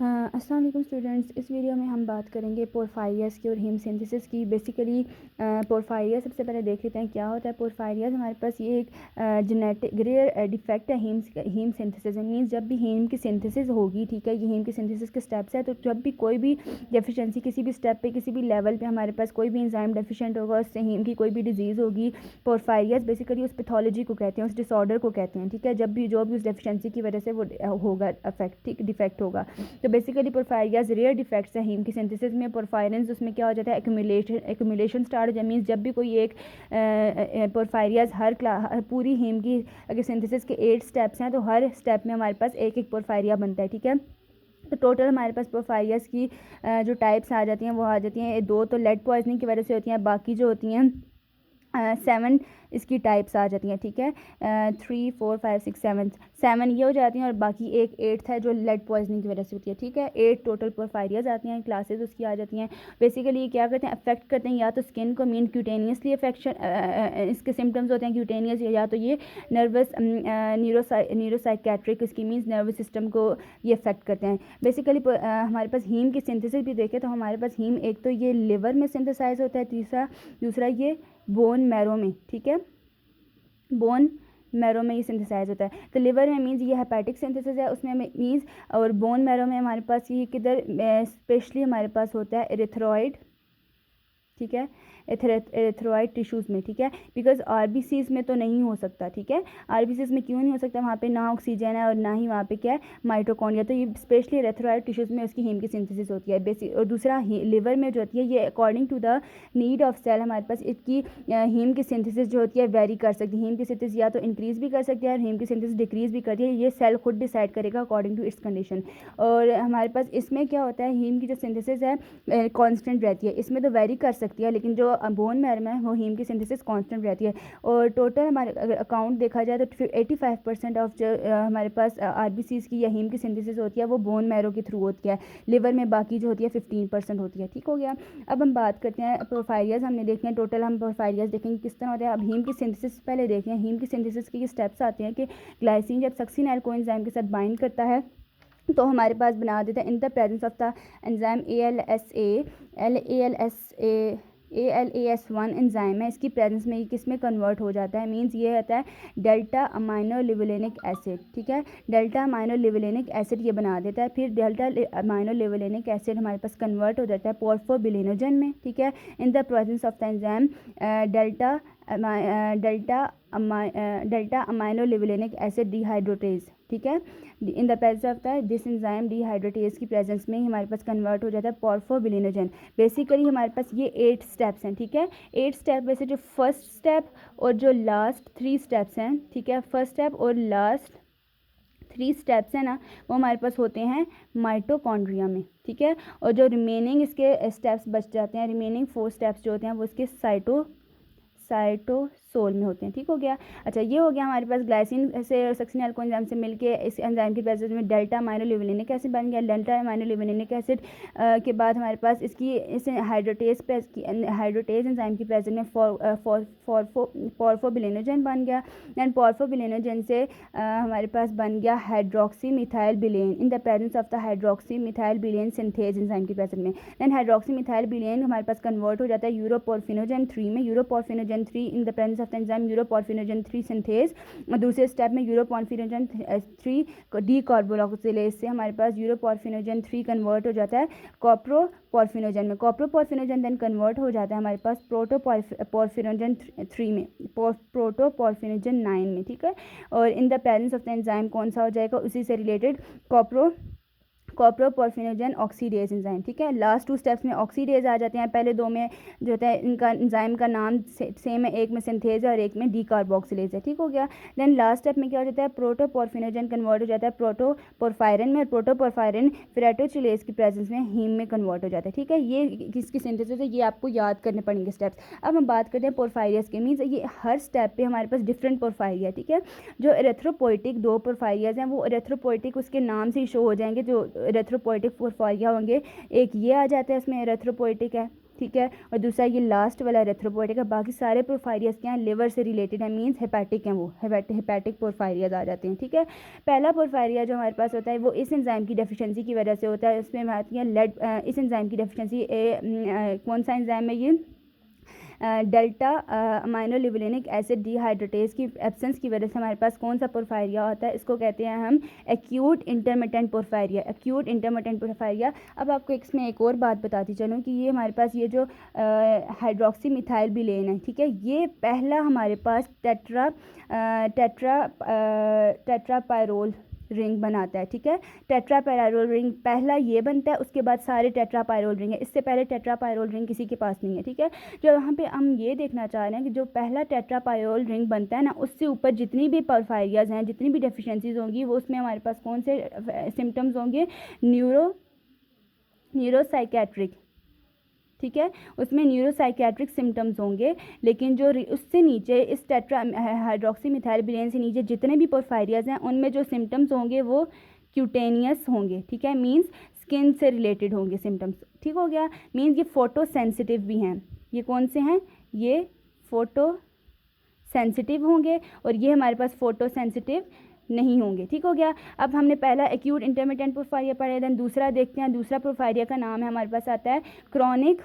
अस्सलाम वालेकुम स्टूडेंट्स। इस वीडियो में हम बात करेंगे पोरफायरियस की और हीम सिंथेसिस की। बेसिकली पोरफायरियस सबसे पहले देख लेते हैं क्या होता है। पोरफायरियस हमारे पास ये एक जेनेटिक रेयर डिफेक्ट है हीम सिंथेसिस। मीन्स जब भी हीम की सिंथेसिस होगी, ठीक है, ये हीम की सिंथेसिस के स्टेप्स है, तो जब भी कोई भी डेफिशिएंसी किसी भी स्टेप पे किसी भी लेवल पे हमारे पास कोई भी एंजाइम डेफिशिएंट होगा, उससे हीम की कोई भी डिजीज़ होगी। पोरफायरियस बेसिकली उस पैथोलॉजी को कहते हैं, उस डिसऑर्डर को कहते हैं, ठीक है, जब भी जो भी उस डेफिशिएंसी की वजह से वो होगा अफेक्ट, ठीक, डिफेक्ट होगा। तो बेसिकली पोरफायरियस रेयर डिफेक्ट्स है हीम की सिंथेसिस में। पोरफायरेंस उसमें क्या हो जाता है, एक्यूमुलेशन स्टार्ट हो जाए। मीन्स जब भी कोई एक पोरफायरियस पूरी हीम की अगर सिंथेसिस के 8 स्टेप्स हैं, तो हर स्टेप में हमारे पास एक एक पोरफायरिया बनता है, ठीक है। तो टोटल हमारे पास पोरफायरियस की जो टाइप्स आ जाती हैं वो आ जाती हैं। 2 तो लेड पॉइजनिंग की वजह से होती हैं, बाकी जो होती हैं 7 इसकी टाइप्स आ जाती हैं, ठीक है। 3 4 5 6 7 ये हो जाती हैं, और बाकी एक 8th है जो लेड पॉइजनिंग की वजह से होती है, ठीक है। 8 टोटल पोरफायरियाज आती हैं, क्लासेस उसकी आ जाती हैं। बेसिकली ये क्या करते हैं, अफेक्ट करते हैं या तो स्किन को, मीन क्यूटेनियसली अफेक्शन इसके सिम्टम्स होते हैं क्यूटेनियस, या तो ये नर्वस न्यूरोसाइकेट्रिक इसकी मीन्स नर्वस सिस्टम को ये अफेक्ट करते हैं। बेसिकली हमारे पास हीम की सिंथेसिस भी देखें तो हमारे पास हीम एक तो ये लिवर में सिंथेसाइज होता है, दूसरा ये बोन मैरो में, ठीक है, बोन मैरो में ये सिंथेसाइज होता है। तो लिवर में मीन्स ये हेपेटिक सिंथेसिस है, उसमें मीन्स, और बोन मैरो में हमारे पास ये किधर स्पेशली हमारे पास होता है एरिथ्रॉइड, ठीक है, एरिथ्रॉइड टिश्यूज़ में, ठीक है। बिकॉज आरबीसीज में तो नहीं हो सकता, ठीक है। आरबीसीज में क्यों नहीं हो सकता, वहाँ पे ना ऑक्सीजन है और ना ही वहाँ पे क्या है माइटोकॉन्ड्रिया, तो ये स्पेशली एरिथ्रॉइड टिश्यूज़ में उसकी हीम की सिंथेसिस होती है बेसिक। और दूसरा लिवर में जो होती है ये according to the need of sale हमारे पास इसकी हीम की सिंथेसिस जो होती है वेरी कर सकती है। हीम की सिंथेसिस या तो इंक्रीज़ भी कर सकती है और हीम की सिंथेसिस डिक्रीज़ भी करती है, ये सेल खुद डिसाइड करेगा अकॉर्डिंग टू इट्स कंडीशन। और हमारे पास इसमें क्या होता है, हीम की जो सिंथेसिस है कॉन्स्टेंट रहती है, इसमें तो वेरी कर सकती है, लेकिन जो बोन मैरो में वो हीम की सिंथेसिस कांस्टेंट रहती है। और टोटल हमारे अगर अकाउंट देखा जाए तो 85% ऑफ जो हमारे पास आरबीसीज की या हीम की सिंथेसिस होती है वो बोन मैरो के थ्रू होती है। लिवर में बाकी जो होती है 15% होती है, ठीक हो गया। अब हम बात करते हैं पोरफायरियाज, हमने देखे हैं टोटल, हम पोरफायरियाज देखेंगे किस तरह होते हैं। अब हीम की सिंथेसिस पहले देखें। हीम की सिंथेसिस के ये स्टेप्स आते हैं कि ग्लाइसिन जब सक्सिनाइल कोएंजाइम के साथ बाइंड करता है तो हमारे पास बना देता है in the presence of the enzyme ALAS1 enzyme है, इसकी प्रेजेंस में ये किस में कन्वर्ट हो जाता है, मींस ये होता है डेल्टा अमाइनो लिवोलेनिक एसिड, ठीक है। डेल्टा अमाइनो लिवोलेनिक एसिड ये बना देता है। फिर डेल्टा अमाइनो लिवोलेनिक एसिड हमारे पास कन्वर्ट हो जाता है पोर्फोबिलिनोजन में, ठीक है, in the presence of the enzyme delta amino levulinic acid dehydratase, ठीक है। In the presence of the this enzyme dehydratase की प्रेजेंस में ही हमारे पास कन्वर्ट हो जाता है पोर्फोबिलिनोजन। बेसिकली हमारे पास ये 8 स्टेप्स हैं, ठीक है। 8 स्टेप में से जो फर्स्ट स्टेप और जो लास्ट 3 स्टेप्स हैं, ठीक है, फर्स्ट स्टेप और लास्ट 3 स्टेप्स हैं ना, वो हमारे पास होते हैं माइटोकॉन्ड्रिया में, ठीक है। और जो रिमेनिंग इसके स्टेप्स बच जाते हैं, रिमेनिंग 4 स्टेप्स जो होते हैं वो इसके साइटोसोल में होते हैं, ठीक हो गया। अच्छा, ये हो गया हमारे पास ग्लाइसिन से और सक्सिनाइल कोएंजाइम से मिलके इस एंजाइम की प्रेजेंस में डेल्टा अमाइनो लिवोलेनिक एसिड बन गया। डेल्टा अमाइनो लिवोलेनिक एसिड के बाद हमारे पास इसकी इस हाइड्रोटेज एंजाइम की प्रेजेंस में पोर्फोबिलिनोजन बन गया। दैन पोर्फोबिलिनोजन से हमारे पास बन गया hydroxy methyl bilane in the presence of the hydroxy methyl bilane synthase enzyme की प्रेजेंस में। दैन हाइड्रोक्सी मिथाइल बिलेन हमारे पास कन्वर्ट हो जाता है यूरोपोर्फिनोजन 3 में, uroporphyrinogen 3 in the presence of the enzyme uroporphyrinogen 3 synthase. दूसरे स्टेप में यूरोपोर्फिनोजन 3 डीकार्बोक्सिलेज से हमारे पास यूरोपोर्फिनोजन 3 कन्वर्ट हो जाता है कॉप्रोपोर्फिनोजन में। कॉप्रोपोर्फिनोजन देन कन्वर्ट हो जाता है हमारे पास प्रोटोपोर्फिनोजन 3 में, प्रोटोपोर्फिनोजन 9 में, ठीक है। और इन the presence of the enzyme कौन सा हो जाएगा, उसी से रिलेटेड कॉप्रोपोर्फिनोजन ऑक्सीडेज एंजाइम, ठीक है। लास्ट 2 स्टेप्स में ऑक्सीडेज आ जाते हैं, पहले 2 में जो होता है इनका एंजाइम का नाम सेम है, एक में सिंथेज है और एक में डीकार्बोक्सिलेज है, ठीक हो गया। देन लास्ट स्टेप में क्या हो जाता है, प्रोटोपोर्फिनोजन कन्वर्ट हो जाता है प्रोटोपोरफायरिन में, और प्रोटोपोरफायरिन फेरेटोचिलेज की प्रेजेंस में हीम में कन्वर्ट हो जाता है, ठीक है। ये किसकी सिंथेसिस है, ये आपको याद करने पड़ेंगे स्टेप्स। अब हम बात करते हैं पोरफायरियस के, मीन्स ये हर स्टेप पे हमारे पास डिफरेंट पोरफायरिया, ठीक है। जो एरेथ्रोपोइटिक 2 पोरफायरियाज हैं वो एरेथ्रोपोइटिक उसके नाम से ही शो हो जाएंगे, जो एरेथ्रोपोइटिक पोरफायरिया होंगे। एक ये आ जाता है, इसमें एरेथ्रोपोइटिक है, ठीक है, और दूसरा ये लास्ट वाला एरिथ्रोपोइटिक है। बाकी सारे पोरफायरियाज क्या हैं, लिवर से रिलेटेड है, मींस हेपेटिक हैं, वो हेपेटिक पोरफायरियाज आ जाते हैं। ठीक है, पहला पोरफायरिया जो हमारे पास होता है वो इस एंजाइम की डेफिशिएंसी की वजह से होता है। इसमें आती है लेड, इस एंजाइम की डेफिशिएंसी कौन सा एंजाइम है ये, डेल्टा अमाइनोलिवुलिनिक एसिड डिहाइड्रेटेज की एब्सेंस की वजह से हमारे पास कौन सा पोरफायरिया होता है, इसको कहते हैं हम एक्यूट इंटरमिटेंट पोरफायरिया, एक्यूट इंटरमिटेंट पोरफायरिया। अब आपको इसमें एक और बात बताती चलूँ कि ये हमारे पास ये जो हाइड्रोक्सी मिथाइल बिलेन है, ठीक है, ये पहला हमारे पास टेट्रापायरोल रिंग बनाता है। ठीक है, टेट्रापायरोल रिंग पहला ये बनता है, उसके बाद सारे टेट्रापायरोल रिंग है, इससे पहले टेट्रापायरोल रिंग किसी के पास नहीं है। ठीक है, जो यहाँ पे हम ये देखना चाह रहे हैं कि जो पहला टेट्रापायरोल रिंग बनता है ना, उससे ऊपर जितनी भी पोरफायरियाज हैं, जितनी भी डेफिशिएंसीज होंगी, वो उसमें हमारे पास कौन से सिम्टम्स होंगे, न्यूरोसाइकेट्रिक। ठीक है, उसमें न्यूरोसाइकेट्रिक सिम्टम्स होंगे। लेकिन जो उससे नीचे इस हाइड्रोक्सी मिथाइल बिलेन से नीचे जितने भी पोरफायरियाज हैं, उनमें जो सिम्टम्स होंगे वो क्यूटेनियस होंगे। ठीक है, मींस स्किन से रिलेटेड होंगे सिम्टम्स। ठीक हो गया, मींस ये फोटो सेंसिटिव भी हैं। ये कौन से हैं, ये फोटो सेंसिटिव होंगे, और ये हमारे पास फोटो सेंसिटिव नहीं होंगे। ठीक हो गया, अब हमने पहला एक्यूट इंटरमिटेंट पोरफायरिया पढ़ा, देन दूसरा देखते हैं। दूसरा पोरफायरिया का नाम है, हमारे पास आता है क्रॉनिक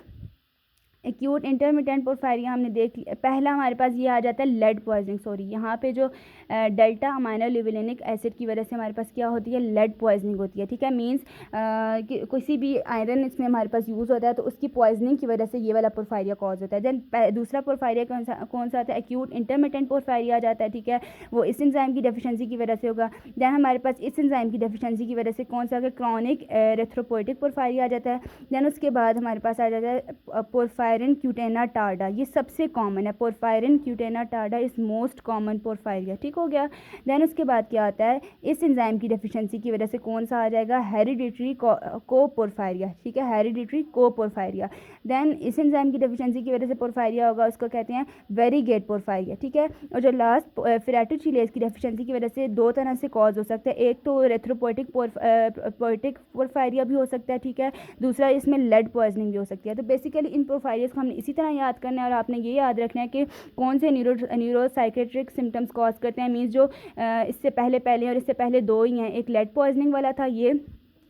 एक्यूट इंटरमिटेंट पोरफायरिया। हमने देख लिया, पहला हमारे पास ये आ जाता है लेड पॉइजनिंग। सॉरी, यहाँ पे जो डेल्टा अमाइनोलिवुलिनिक एसिड की वजह से हमारे पास क्या होती है, लेड पॉइजनिंग होती है। ठीक है, मींस किसी भी आयरन इसमें हमारे पास यूज़ होता है तो उसकी पॉइजनिंग की वजह से ये वाला पोरफायरिया कॉज होता है। देन दूसरा पोरफायरिया कौन सा आता है, एक्यूट इंटरमिटेंट पोरफायरिया आ जाता है। ठीक है, वो इस एंजाइम की डेफिशिएंसी की वजह से होगा। देन हमारे पास इस एंजाइम की डेफिशिएंसी की वजह से कौन सा, क्रॉनिक एरिथ्रोपोइटिक पोरफायरिया आ जाता है। देन उसके बाद हमारे पास आ जाता है पोरफायरिन क्यूटेना टार्डा, ये सबसे कॉमन है। Porphyria cutanea tarda is most common porphyria. ठीक हो गया, देन उसके बाद क्या आता है, इस एंजाइम की डेफिशिएंसी की वजह से कौन सा आ जाएगा, हेरिडिटरी कोपोरफायरिया। ठीक है, हेरिडिटरी कोपोरफायरिया। देन इस एंजाइम की डेफिशिएंसी की वजह से पोरफायरिया होगा, उसको कहते हैं वेरीगेट पोरफायरिया। ठीक है, और जो लास्ट फेरेटोचिलेज की डेफिशिएंसी की वजह से दो तरह से कॉज हो सकता है, एक तो एरिथ्रोपोइटिक पोरफायरिया भी हो सकता है। ठीक है, दूसरा इसमें लेड पॉइजनिंग भी हो सकती है। तो बेसिकली इन पोरफायरियाज को हमने इसी तरह याद करना है, और आपने ये याद रखना है कि कौन से न्यूरोसाइकेट्रिक सिम्टम्स कॉज करते हैं। मींस जो इससे पहले और इससे पहले दो ही हैं, एक लेड पॉइजनिंग वाला था ये,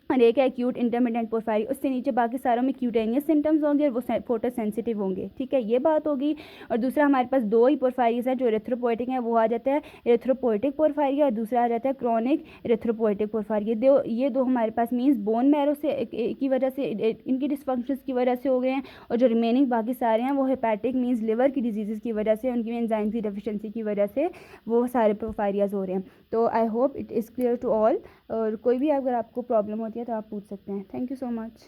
और एक है एक्यूट इंटरमिटेंट पोरफायरिया। उससे नीचे बाकी सारों में क्यूटेनियस सिम्टम्स होंगे और वो फोटो सेंसिटिव होंगे। ठीक है, ये बात होगी। और दूसरा हमारे पास दो ही पोरफायरियाज हैं जो एरिथ्रोपोइटिक हैं, वो आ जाता है एरिथ्रोपोइटिक पोरफायरिया, और दूसरा आ जाता है क्रॉनिक एरिथ्रोपोइटिक पोरफायरिया। ये दो हमारे पास मींस बोन मैरो से की वजह से, इनकी डिस्फंक्शंस की वजह से हो गए हैं, और जो रिमेनिंग बाकी सारे हैं वो हेपेटिक मींस लिवर की डिजीज़ की वजह से, उनकी एंजाइम की डेफिशिएंसी की वजह से वो सारे पोरफायरियाज हो रहे हैं। तो I hope it is clear to all, और कोई भी अगर आपको प्रॉब्लम होती है तो आप पूछ सकते हैं। Thank you so much.